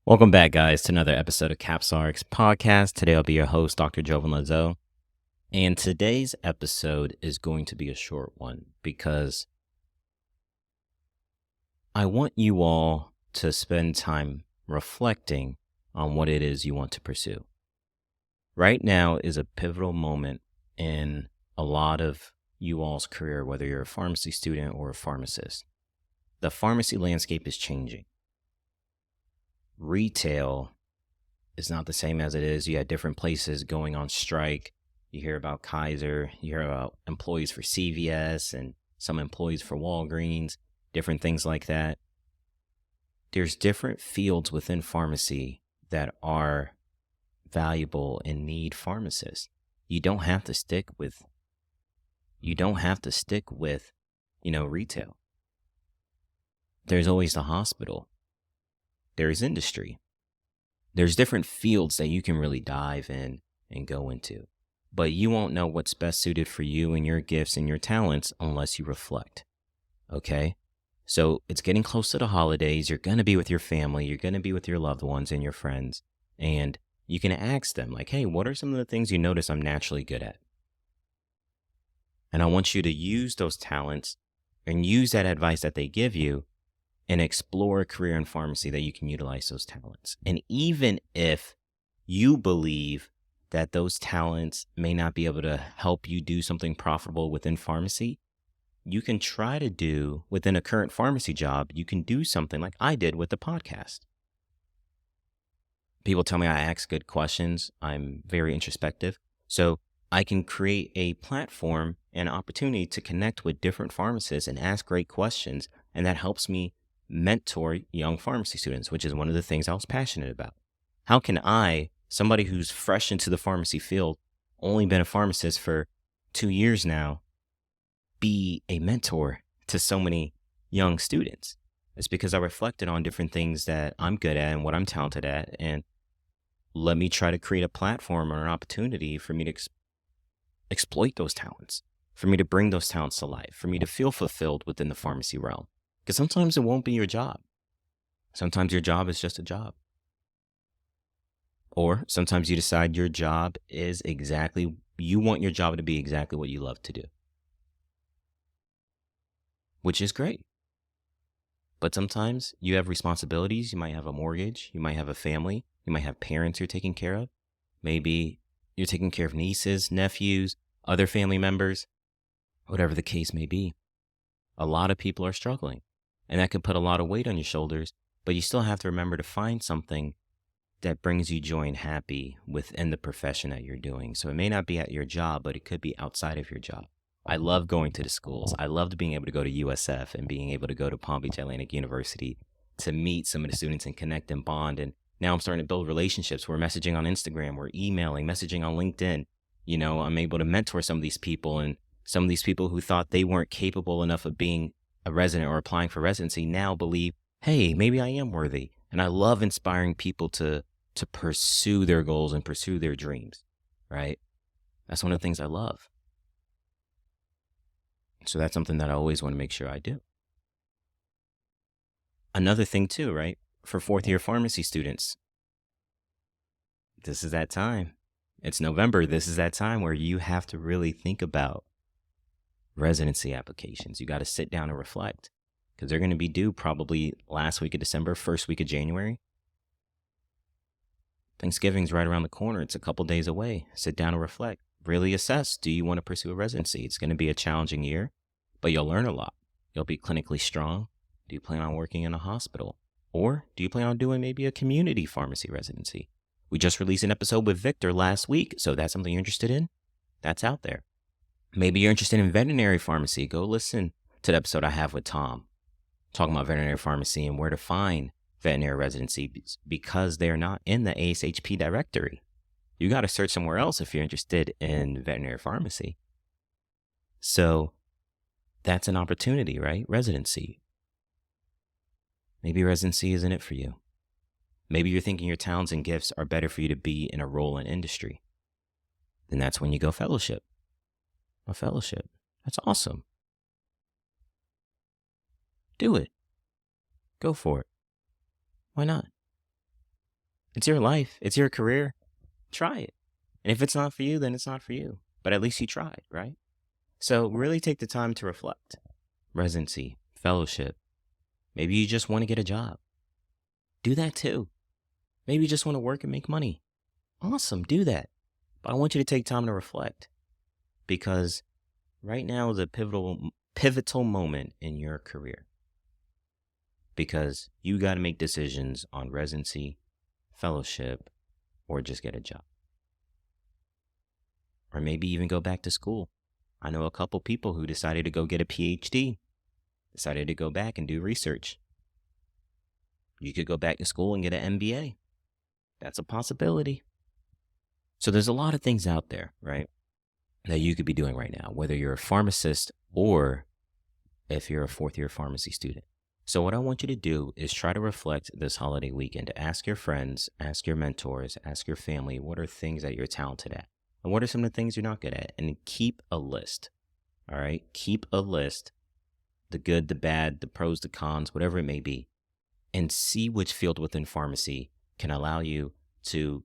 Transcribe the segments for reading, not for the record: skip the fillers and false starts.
Welcome back, guys, to another episode of CapsRx Podcast. Today, I'll be your host, Dr. Jovin Lezeau. And today's episode is going to be a short one because I want you all to spend time reflecting on what it is you want to pursue. Right now is a pivotal moment in a lot of you all's career, whether you're a pharmacy student or a pharmacist. The pharmacy landscape is changing. Retail is not the same as it is. You had different places going on strike. You hear about Kaiser, you hear about employees for CVS and some employees for Walgreens, different things like that. There's different fields within pharmacy that are valuable and need pharmacists. You don't have to stick with retail. There's always the hospital. There's industry. There's different fields that you can really dive in and go into, but you won't know what's best suited for you and your gifts and your talents unless you reflect. Okay? So it's getting close to the holidays. You're going to be with your family. You're going to be with your loved ones and your friends. And you can ask them like, hey, what are some of the things you notice I'm naturally good at? And I want you to use those talents and use that advice that they give you and explore a career in pharmacy that you can utilize those talents. And even if you believe that those talents may not be able to help you do something profitable within pharmacy, you can try to do within a current pharmacy job, you can do something like I did with the podcast. People tell me I ask good questions. I'm very introspective. So I can create a platform and opportunity to connect with different pharmacists and ask great questions. And that helps me mentor young pharmacy students, which is one of the things I was passionate about. How can I, somebody who's fresh into the pharmacy field, only been a pharmacist for 2 years now, be a mentor to so many young students? It's because I reflected on different things that I'm good at and what I'm talented at, and let me try to create a platform or an opportunity for me to exploit those talents, for me to bring those talents to life, for me to feel fulfilled within the pharmacy realm. Because sometimes it won't be your job. Sometimes your job is just a job. Or sometimes you decide your job is you want your job to be exactly what you love to do, which is great. But sometimes you have responsibilities. You might have a mortgage. You might have a family. You might have parents you're taking care of. Maybe you're taking care of nieces, nephews, other family members, whatever the case may be. A lot of people are struggling. And that can put a lot of weight on your shoulders, but you still have to remember to find something that brings you joy and happy within the profession that you're doing. So it may not be at your job, but it could be outside of your job. I love going to the schools. I loved being able to go to USF and being able to go to Palm Beach Atlantic University to meet some of the students and connect and bond. And now I'm starting to build relationships. We're messaging on Instagram, we're emailing, messaging on LinkedIn. I'm able to mentor some of these people, and some of these people who thought they weren't capable enough of being a resident or applying for residency now believe, hey, maybe I am worthy. And I love inspiring people to pursue their goals and pursue their dreams, right? That's one of the things I love. So that's something that I always want to make sure I do. Another thing too, right? For fourth year pharmacy students, this is that time. It's November. This is that time where you have to really think about residency applications. You got to sit down and reflect, because they're going to be due probably last week of December, first week of January. Thanksgiving's right around the corner. It's a couple days away. Sit down and reflect. Really assess, do you want to pursue a residency? It's going to be a challenging year, but you'll learn a lot. You'll be clinically strong. Do you plan on working in a hospital? Or do you plan on doing maybe a community pharmacy residency? We just released an episode with Victor last week, so if that's something you're interested in, that's out there. Maybe you're interested in veterinary pharmacy. Go listen to the episode I have with Tom, talking about veterinary pharmacy and where to find veterinary residencies, because they're not in the ASHP directory. You got to search somewhere else if you're interested in veterinary pharmacy. So that's an opportunity, right? Residency. Maybe residency isn't it for you. Maybe you're thinking your talents and gifts are better for you to be in a role in industry. Then that's when you go fellowship. A fellowship. That's awesome. Do it. Go for it. Why not? It's your life. It's your career. Try it. And if it's not for you, then it's not for you. But at least you tried, right? So really take the time to reflect. Residency, fellowship. Maybe you just want to get a job. Do that too. Maybe you just want to work and make money. Awesome, do that. But I want you to take time to reflect, because right now is a pivotal moment in your career, because you got to make decisions on residency, fellowship, or just get a job. Or maybe even go back to school. I know a couple people who decided to go get a PhD, decided to go back and do research. You could go back to school and get an MBA. That's a possibility. So there's a lot of things out there, right, that you could be doing right now, whether you're a pharmacist or if you're a fourth-year pharmacy student. So what I want you to do is try to reflect this holiday weekend. Ask your friends, ask your mentors, ask your family, what are things that you're talented at? And what are some of the things you're not good at? And keep a list, all right? Keep a list, the good, the bad, the pros, the cons, whatever it may be, and see which field within pharmacy can allow you to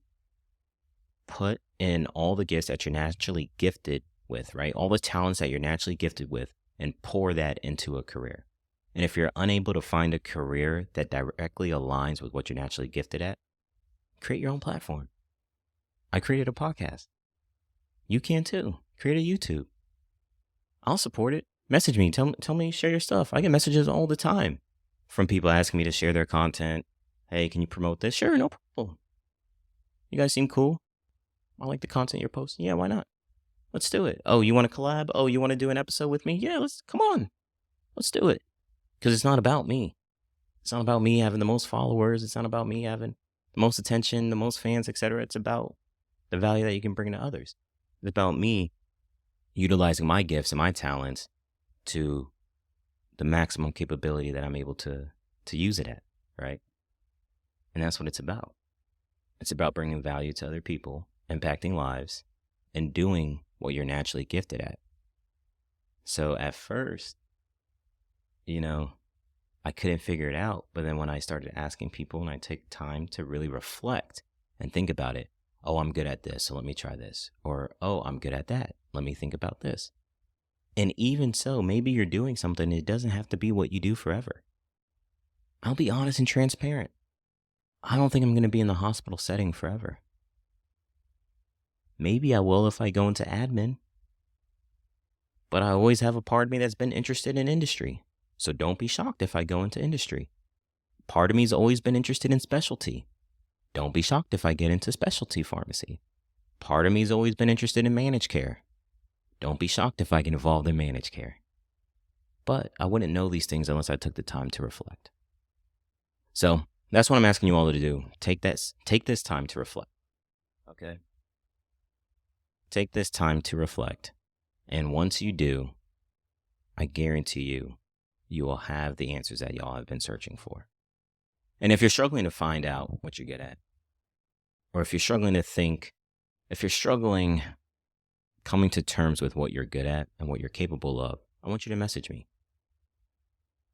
put in all the gifts that you're naturally gifted with, right? All the talents that you're naturally gifted with, and pour that into a career. And if you're unable to find a career that directly aligns with what you're naturally gifted at, create your own platform. I created a podcast. You can too. Create a YouTube. I'll support it. Message me. Tell me, share your stuff. I get messages all the time from people asking me to share their content. Hey, can you promote this? Sure, no problem. You guys seem cool. I like the content you're posting. Yeah, why not? Let's do it. Oh, you want to collab? Oh, you want to do an episode with me? Yeah, come on. Let's do it. Because it's not about me. It's not about me having the most followers. It's not about me having the most attention, the most fans, etc. It's about the value that you can bring to others. It's about me utilizing my gifts and my talents to the maximum capability that I'm able to use it at, right? And that's what it's about. It's about bringing value to other people, impacting lives, and doing what you're naturally gifted at. So at first, I couldn't figure it out. But then when I started asking people and I take time to really reflect and think about it, oh, I'm good at this, so let me try this. Or, oh, I'm good at that, let me think about this. And even so, maybe you're doing something, it doesn't have to be what you do forever. I'll be honest and transparent. I don't think I'm going to be in the hospital setting forever. Maybe I will if I go into admin. But I always have a part of me that's been interested in industry. So don't be shocked if I go into industry. Part of me's always been interested in specialty. Don't be shocked if I get into specialty pharmacy. Part of me's always been interested in managed care. Don't be shocked if I get involved in managed care. But I wouldn't know these things unless I took the time to reflect. So that's what I'm asking you all to do. Take this time to reflect. Okay? Take this time to reflect. And once you do, I guarantee you will have the answers that y'all have been searching for. And if you're struggling to find out what you're good at, or if you're struggling coming to terms with what you're good at and what you're capable of, I want you to message me.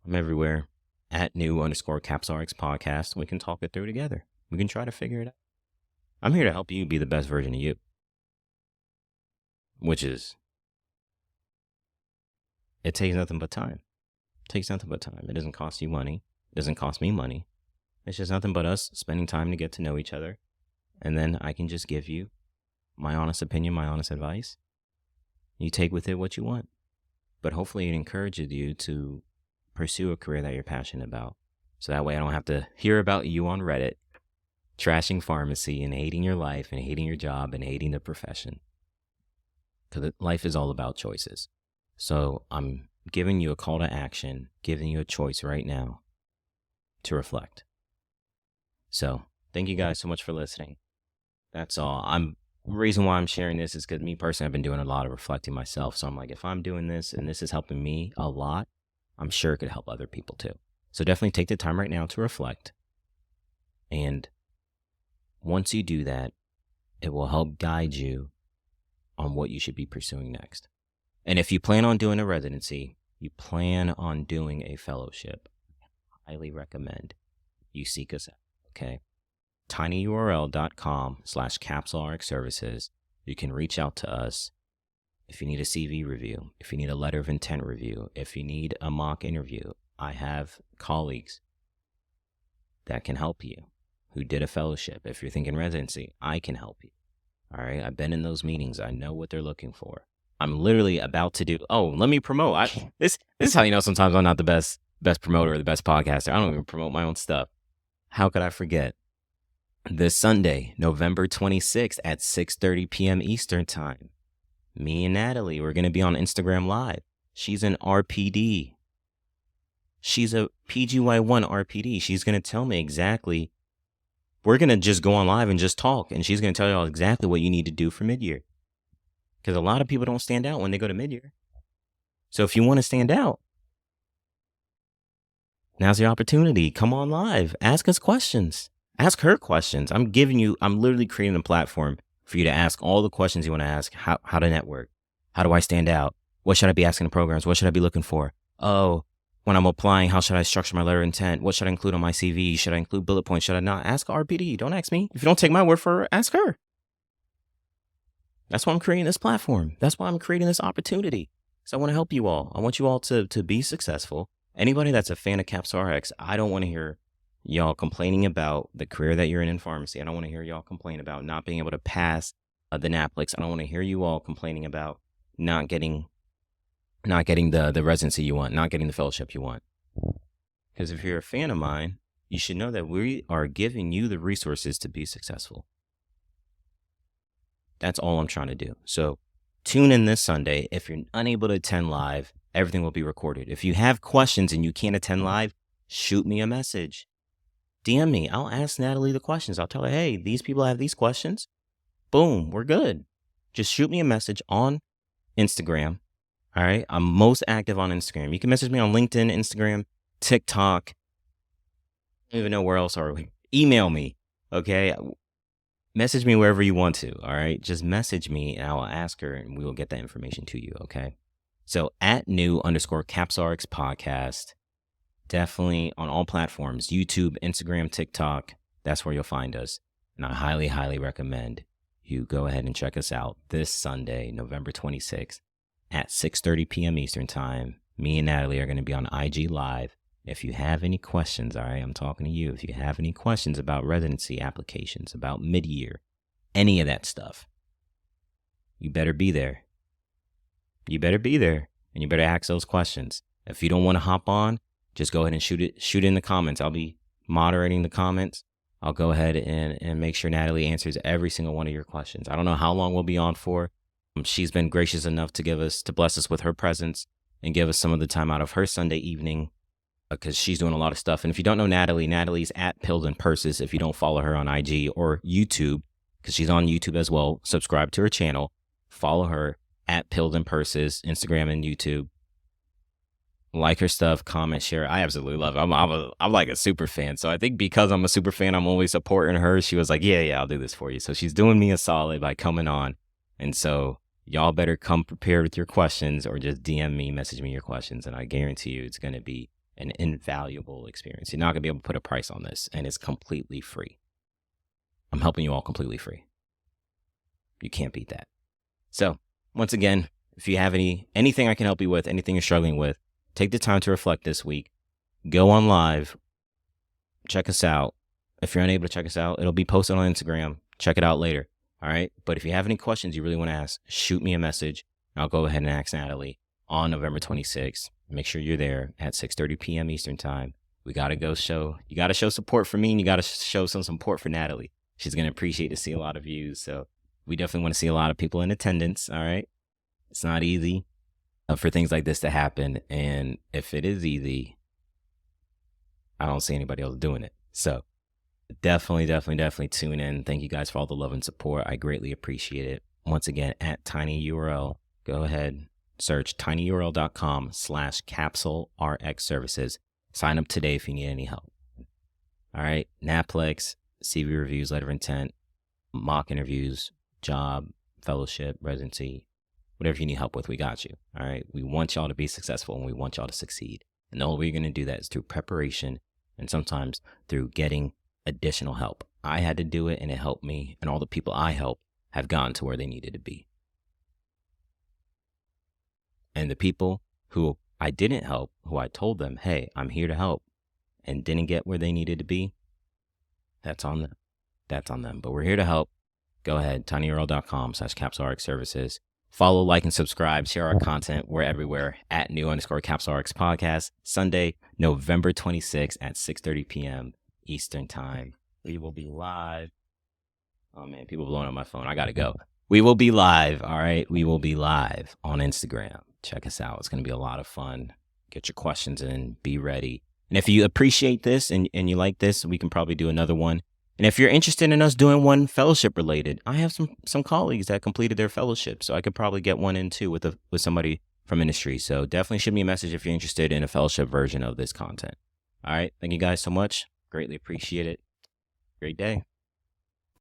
I'm everywhere at new_CapsRx podcast. We can talk it through together. We can try to figure it out. I'm here to help you be the best version of you, which is, it takes nothing but time. It takes nothing but time. It doesn't cost you money. It doesn't cost me money. It's just nothing but us spending time to get to know each other. And then I can just give you my honest opinion, my honest advice. You take with it what you want. But hopefully it encourages you to pursue a career that you're passionate about. So that way I don't have to hear about you on Reddit, trashing pharmacy and hating your life and hating your job and hating the profession. Because life is all about choices. So I'm giving you a call to action, giving you a choice right now to reflect. So thank you guys so much for listening. That's all. The reason why I'm sharing this is because me personally, I've been doing a lot of reflecting myself. So I'm like, if I'm doing this and this is helping me a lot, I'm sure it could help other people too. So definitely take the time right now to reflect. And once you do that, it will help guide you on what you should be pursuing next. And if you plan on doing a residency, you plan on doing a fellowship, I highly recommend you seek us out, okay? tinyurl.com/capsulerxservices. You can reach out to us if you need a CV review, if you need a letter of intent review, if you need a mock interview. I have colleagues that can help you who did a fellowship. If you're thinking residency, I can help you. All right. I've been in those meetings. I know what they're looking for. I'm literally about to do. Oh, let me promote. This is how you know sometimes I'm not the best promoter or the best podcaster. I don't even promote my own stuff. How could I forget? This Sunday, November 26th at 6:30 p.m. Eastern Time, me and Natalie, we're going to be on Instagram Live. She's an RPD. She's a PGY1 RPD. She's going to tell me exactly. We're going to just go on live and just talk. And she's going to tell you all exactly what you need to do for midyear. Because a lot of people don't stand out when they go to midyear. So if you want to stand out, now's your opportunity. Come on live. Ask us questions. Ask her questions. I'm literally creating a platform for you to ask all the questions you want to ask. How to network? How do I stand out? What should I be asking in programs? What should I be looking for? Oh, when I'm applying, how should I structure my letter of intent? What should I include on my CV? Should I include bullet points? Should I not? Ask RPD. Don't ask me. If you don't take my word for it, ask her. That's why I'm creating this platform. That's why I'm creating this opportunity. So I want to help you all. I want you all to be successful. Anybody that's a fan of CapsRx, I don't want to hear y'all complaining about the career that you're in pharmacy. I don't want to hear y'all complain about not being able to pass the NAPLIX. I don't want to hear you all complaining about not getting the residency you want, not getting the fellowship you want. Because if you're a fan of mine, you should know that we are giving you the resources to be successful. That's all I'm trying to do. So tune in this Sunday. If you're unable to attend live, everything will be recorded. If you have questions and you can't attend live, shoot me a message. DM me. I'll ask Natalie the questions. I'll tell her, hey, these people have these questions. Boom, we're good. Just shoot me a message on Instagram. All right. I'm most active on Instagram. You can message me on LinkedIn, Instagram, TikTok. I don't even know where else are we. Email me. Okay. Message me wherever you want to. All right. Just message me and I will ask her and we will get that information to you. Okay. So @new_CapsRx podcast. Definitely on all platforms, YouTube, Instagram, TikTok. That's where you'll find us. And I highly, highly recommend you go ahead and check us out this Sunday, November 26th at 6:30 p.m. Eastern Time. Me and Natalie are going to be on IG Live. If you have any questions, all right, I'm talking to you. If you have any questions about residency applications, about midyear, any of that stuff, you better be there. You better be there and you better ask those questions. If you don't want to hop on, just go ahead and shoot it in the comments. I'll be moderating the comments. I'll go ahead and make sure Natalie answers every single one of your questions. I don't know how long we'll be on for. She's been gracious enough to bless us with her presence and give us some of the time out of her Sunday evening because she's doing a lot of stuff. And if you don't know Natalie, Natalie's at Pills and Purses. If you don't follow her on IG or YouTube, because she's on YouTube as well, subscribe to her channel. Follow her at Pills and Purses, Instagram and YouTube. Like her stuff, comment, share. I absolutely love it. I'm like a super fan. So I think because I'm a super fan, I'm always supporting her. She was like, yeah, I'll do this for you. So she's doing me a solid by coming on. And so y'all better come prepared with your questions or just DM me, message me your questions. And I guarantee you it's going to be an invaluable experience. You're not going to be able to put a price on this. And it's completely free. I'm helping you all completely free. You can't beat that. So once again, if you have anything I can help you with, anything you're struggling with, take the time to reflect this week. Go on live. Check us out. If you're unable to check us out, it'll be posted on Instagram. Check it out later. All right. But if you have any questions you really want to ask, shoot me a message. I'll go ahead and ask Natalie on November 26th. Make sure you're there at 6:30 p.m. Eastern Time. You got to show support for me and you got to show some support for Natalie. She's going to appreciate to see a lot of views. So we definitely want to see a lot of people in attendance. All right. It's not easy for things like this to happen. And if it is easy, I don't see anybody else doing it. So definitely tune in. Thank you guys for all the love and support. I greatly appreciate it. Once again, at tinyurl, go ahead, search tinyurl.com/capsulerxservices. Sign up today if you need any help. All right. NAPLIX, CV reviews, letter of intent, mock interviews, job, fellowship, residency, whatever you need help with, we got you. All right. We want y'all to be successful and we want y'all to succeed. And the only way you're going to do that is through preparation and sometimes through getting additional help. I had to do it, and it helped me, and all the people I helped have gotten to where they needed to be. And the people who I didn't help, who I told them, hey, I'm here to help, and didn't get where they needed to be, that's on them. That's on them. But we're here to help. Go ahead, tinyurl.com/CapsuleRx services. Follow, like, and subscribe. Share our content. We're everywhere at @new_CapsuleRx podcast. Sunday, November 26th at 6:30 p.m. Eastern Time. We will be live. Oh, man, people blowing up my phone. I got to go. We will be live, all right? We will be live on Instagram. Check us out. It's going to be a lot of fun. Get your questions in. Be ready. And if you appreciate this and you like this, we can probably do another one. And if you're interested in us doing one fellowship related, I have some colleagues that completed their fellowship, so I could probably get one in too with somebody from industry. So definitely shoot me a message if you're interested in a fellowship version of this content. All right. Thank you guys so much. Greatly appreciate it. Great day.